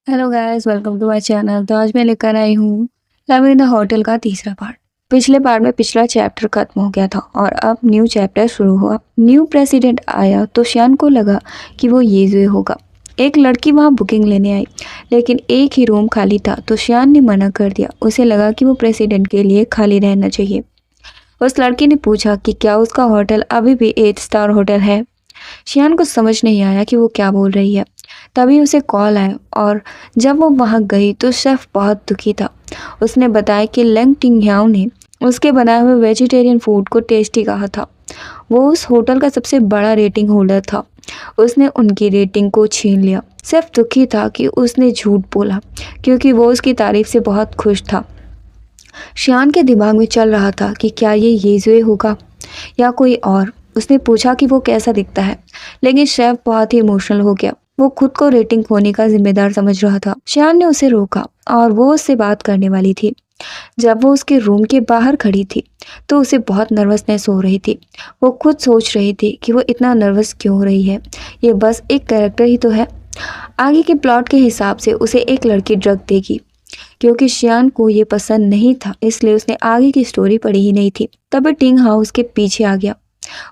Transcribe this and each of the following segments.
Hello guys, welcome to my channel. तो आज मैं लेकर आई हूँ लव इन द होटल का तीसरा पार्ट। पिछले पार्ट में पिछला चैप्टर खत्म हो गया था और अब न्यू चैप्टर शुरू हुआ। न्यू प्रेसिडेंट आया तो शियान को लगा कि वो येजुए होगा। एक लड़की वहाँ बुकिंग लेने आई, लेकिन एक ही रूम खाली था तो शियान ने मना कर दिया। उसे लगा कि वो प्रेसिडेंट के लिए खाली रहना चाहिए। उस लड़की ने पूछा कि क्या उसका होटल अभी भी 8 स्टार होटल है। शियान को समझ नहीं आया कि वो क्या बोल रही है। तभी उसे कॉल आया और जब वो वहां गई तो शेफ बहुत दुखी था। उसने बताया कि लेंग टिंगह्याओ ने उसके बनाए हुए वेजिटेरियन फूड को टेस्टी कहा था। वो उस होटल का सबसे बड़ा रेटिंग होल्डर था। उसने उनकी रेटिंग को छीन लिया। शेफ दुखी था कि उसने झूठ बोला, क्योंकि वो उसकी तारीफ से बहुत खुश था। शियान के दिमाग में चल रहा था कि क्या ये येजुए होगा या कोई और। उसने पूछा कि वो कैसा दिखता है, लेकिन शेफ बहुत ही इमोशनल हो गया। वो खुद को रेटिंग खोने का जिम्मेदार समझ रहा था। शियान ने उसे रोका और वो उससे बात करने वाली थी। जब वो उसके रूम के बाहर खड़ी थी तो उसे बहुत नर्वसनेस हो रही थी। वो खुद सोच रही थी कि वो इतना नर्वस क्यों हो रही है। ये बस एक कैरेक्टर ही तो है। आगे के प्लॉट के हिसाब से उसे एक लड़की ड्रग देगी। क्योंकि शियान को ये पसंद नहीं था, इसलिए उसने आगे की स्टोरी पढ़ी ही नहीं थी। तभी टिंग हाउस के पीछे आ गया।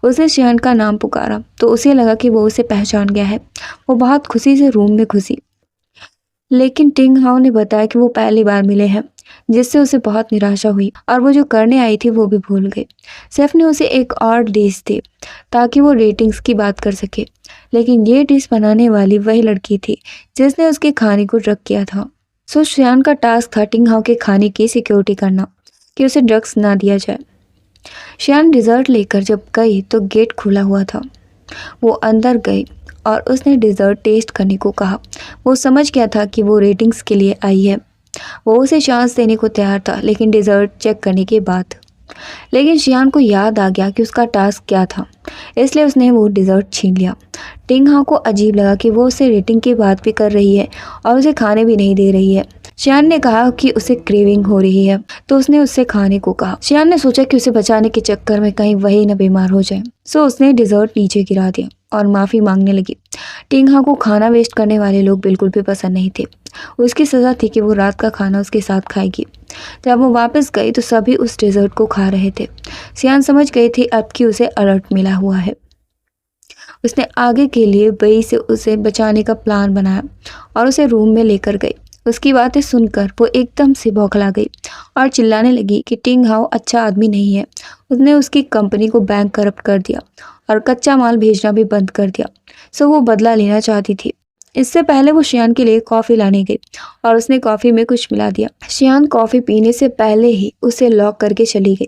उसने शियान का नाम पुकारा तो उसे लगा कि वो उसे पहचान गया है। वो बहुत खुशी से रूम में घुसी, लेकिन टिंग हाउ ने बताया कि वो पहली बार मिले हैं, जिससे उसे बहुत निराशा हुई और वो जो करने आई थी वो भी भूल गई। शेफ ने उसे एक और डिश दी ताकि वो रेटिंग्स की बात कर सके, लेकिन ये डिश बनाने वाली वही लड़की थी जिसने उसके खाने को ड्रग किया था। सो शियान का टास्क था टिंग हाउ के खाने की सिक्योरिटी करना, कि उसे ड्रग्स ना दिया जाए। शियान डिजर्ट लेकर जब गई तो गेट खुला हुआ था। वो अंदर गई और उसने डिज़र्ट टेस्ट करने को कहा। वो समझ गया था कि वो रेटिंग्स के लिए आई है। वो उसे चांस देने को तैयार था, लेकिन डिज़र्ट चेक करने के बाद। लेकिन शियान को याद आ गया कि उसका टास्क क्या था, इसलिए उसने वो डिज़र्ट छीन लिया। टिंग हाउ को अजीब लगा कि वो उसे रेटिंग की बात भी कर रही है और उसे खाने भी नहीं दे रही है। शियान ने कहा कि उसे क्रेविंग हो रही है, तो उसने उससे खाने को कहा। शियान ने सोचा कि उसे बचाने के चक्कर में कहीं वही न बीमार हो जाए, सो उसने डिज़र्ट नीचे गिरा दिया और माफ़ी मांगने लगी। टिंग हाउ को खाना वेस्ट करने वाले लोग बिल्कुल भी पसंद नहीं थे। उसकी सज़ा थी कि वो रात का खाना उसके साथ खाएगी। जब वो वापस गई तो सभी उस डेजर्ट को खा रहे थे। सियान समझ गई थी अब कि उसे अलर्ट मिला हुआ है। उसने आगे के लिए बई से उसे बचाने का प्लान बनाया और उसे रूम में लेकर गई। उसकी बातें सुनकर वो एकदम से बौखला गई और चिल्लाने लगी कि टिंग हाउ अच्छा आदमी नहीं है। उसने उसकी कंपनी को बैंक करप्ट कर दिया और कच्चा माल भेजना भी बंद कर दिया। सो वो बदला लेना चाहती थी। इससे पहले वो शियान के लिए कॉफ़ी लाने गई और उसने कॉफ़ी में कुछ मिला दिया। शियान कॉफ़ी पीने से पहले ही उसे लॉक करके चली गई।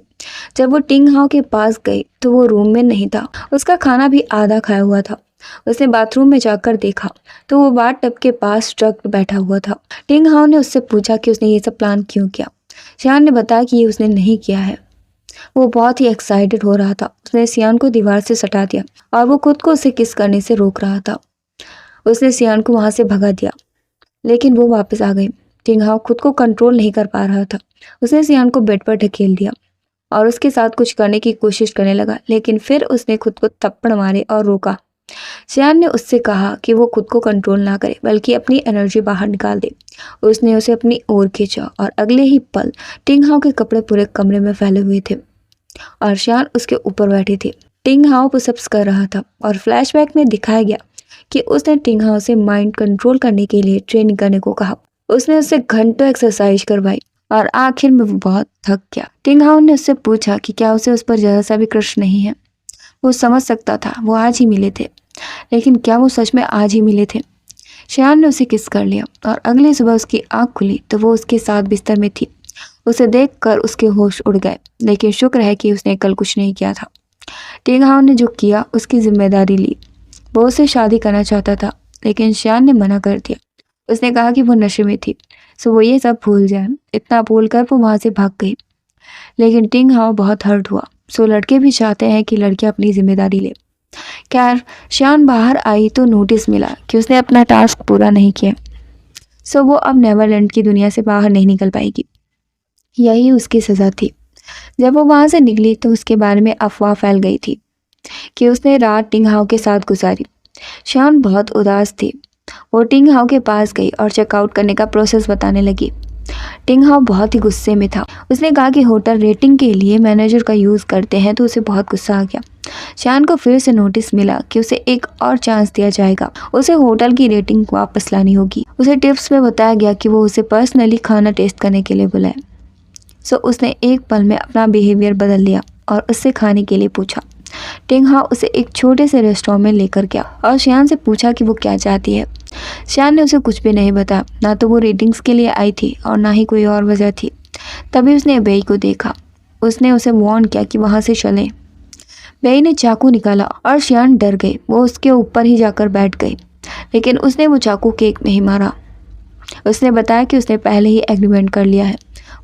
जब वो टिंग हाउ के पास गई तो वो रूम में नहीं था। उसका खाना भी आधा खाया हुआ था। उसने बाथरूम में जाकर देखा तो वो बाथ टब के पास ट्रक बैठा हुआ था। टिंग हाउ ने उससे पूछा कि उसने ये सब प्लान क्यों किया। शियान ने बताया कि ये उसने नहीं किया है। वो बहुत ही एक्साइटेड हो रहा था। उसने सियान को दीवार से सटा दिया और वो खुद को उसे किस करने से रोक रहा था। उसने सियान को वहां से भगा दिया, लेकिन वो वापस आ गई। टिंग हाउ खुद को कंट्रोल नहीं कर पा रहा था। उसने सियान को बेड पर ढकेल दिया और उसके साथ कुछ करने की कोशिश करने लगा, लेकिन फिर उसने खुद को थप्पड़ मारे और रोका। सियान ने उससे कहा कि वो खुद को कंट्रोल ना करे, बल्कि अपनी एनर्जी बाहर निकाल दे। उसने उसे अपनी ओर खींचा और अगले ही पल टिंग हाउ के कपड़े पूरे कमरे में फैले हुए थे और सियान उसके ऊपर बैठी थी। टिंग हाउ पुशअप्स कर रहा था और फ्लैशबैक में दिखाया गया कि उसने टिंग हाउ से माइंड कंट्रोल करने के लिए ट्रेनिंग करने को कहा। उसने उससे घंटों एक्सरसाइज करवाई और आखिर में वो बहुत थक गया। टिंग हाउ ने उससे पूछा कि क्या उसे उस पर जरा सा भी क्रश नहीं है। वो समझ सकता था, वो आज ही मिले थे, लेकिन क्या वो सच में आज ही मिले थे। शियान ने उसे किस कर लिया और अगली सुबह उसकी आंख खुली तो वो उसके साथ बिस्तर में थी। उसे देखकर उसके होश उड़ गए, लेकिन शुक्र है कि उसने कल कुछ नहीं किया था। टिंग हाउ ने जो किया उसकी जिम्मेदारी ली। वो उससे शादी करना चाहता था, लेकिन शियान ने मना कर दिया। उसने कहा कि वो नशे में थी, सो वो ये सब भूल जाए। इतना बोलकर वो वहां से भाग गई। लेकिन टिंग हाउ बहुत हर्ट हुआ। सो लड़के भी चाहते हैं कि लड़की अपनी जिम्मेदारी ले। खैर, शियान बाहर आई तो नोटिस मिला कि उसने अपना टास्क पूरा नहीं किया। सो वो अब नेवरलैंड की दुनिया से बाहर नहीं निकल पाएगी। यही उसकी सजा थी। जब वो वहां से निकली तो उसके बारे में अफवाह फैल गई थी कि उसने रात टिंग हाउ के साथ गुजारी। शियान बहुत उदास थी। वो टिंग हाओ के पास गई और चेकआउट करने का प्रोसेस बताने लगी। टिंग हाओ बहुत ही गुस्से में था। उसने कहा कि होटल रेटिंग के लिए मैनेजर का यूज़ करते हैं, तो उसे बहुत गुस्सा आ गया। शान को फिर से नोटिस मिला कि उसे एक और चांस दिया जाएगा। उसे होटल की रेटिंग वापस लानी होगी। उसे टिप्स में बताया गया कि वो उसे पर्सनली खाना टेस्ट करने के लिए बुलाए। सो उसने एक पल में अपना बिहेवियर बदल लिया और उससे खाने के लिए पूछा। टिंग हाओ उसे एक छोटे से रेस्टोरेंट में लेकर गया और शियान से पूछा कि वो क्या चाहती है। शियान ने उसे कुछ भी नहीं बताया। ना तो वो रेटिंग्स के लिए आई थी और ना ही कोई और वजह थी। तभी उसने बेई को देखा। उसने उसे वार्न किया कि वहाँ से चलें। बेई ने चाकू निकाला और शियान डर गई। वो उसके ऊपर ही जाकर बैठ गई, लेकिन उसने वो चाकू केक में ही मारा। उसने बताया कि उसने पहले ही एग्रीमेंट कर लिया है,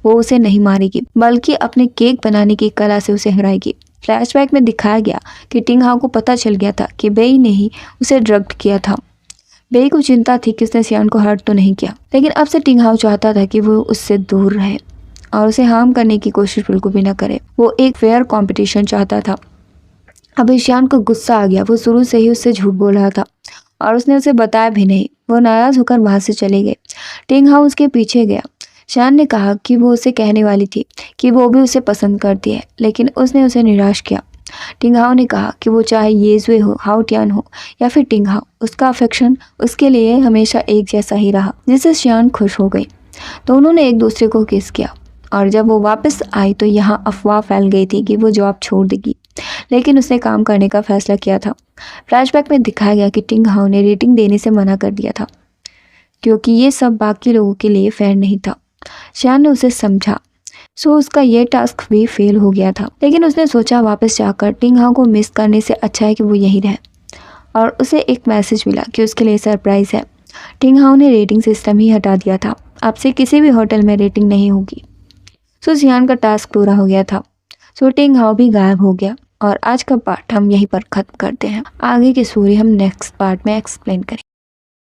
वो उसे नहीं मारेगी बल्कि अपने केक बनाने की कला से उसे हराएगी। फ्लैशबैक में दिखाया गया कि टिंग हाओ को पता चल गया था कि बेई ने ही उसे ड्रग्ड किया था। बेई को चिंता थी कि उसने शियान को हर्ट तो नहीं किया, लेकिन अब से टिंग हाओ चाहता था कि वो उससे दूर रहे और उसे हार्म करने की कोशिश बिल्कुल भी ना करे। वो एक फेयर कंपटीशन चाहता था। अभी शियान को गुस्सा आ गया। वो शुरू से ही उससे झूठ बोल रहा था और उसने उसे बताया भी नहीं। वो नाराज होकर वहां से चले गए। टिंग हाउ उसके पीछे गया। शियान ने कहा कि वो उसे कहने वाली थी कि वो भी उसे पसंद करती है, लेकिन उसने उसे निराश किया। टिंग हाउ ने कहा कि वो चाहे येजुए हो, हाउ टियान हो या फिर टिंग हाउ, उसका अफेक्शन उसके लिए हमेशा एक जैसा ही रहा, जिससे शियान खुश हो गई। दोनों ने एक दूसरे को किस किया और जब वो वापस आई तो यहाँ अफवाह फैल गई थी कि वो जॉब छोड़ देगी, लेकिन उसने काम करने का फैसला किया था। फ्लैशबैक में दिखाया गया कि टिंग हाउ ने रेटिंग देने से मना कर दिया था क्योंकि ये सब बाकी लोगों के लिए फेयर नहीं था। शियान ने उसे समझा, सो उसका ये टास्क भी फेल हो गया था। लेकिन उसने सोचा वापस जाकर टिंग हाउ को मिस करने से अच्छा है कि वो यहीं रहे। और उसे एक मैसेज मिला कि उसके लिए सरप्राइज है। टिंग हाउ ने रेटिंग सिस्टम ही हटा दिया था। अब से किसी भी होटल में रेटिंग नहीं होगी। सो शियान का टास्क पूरा हो गया था। सो टिंग हाउ भी गायब हो गया और आज का पार्ट हम यहीं पर खत्म करते हैं। आगे की स्टोरी हम नेक्स्ट पार्ट में एक्सप्लेन करेंगे।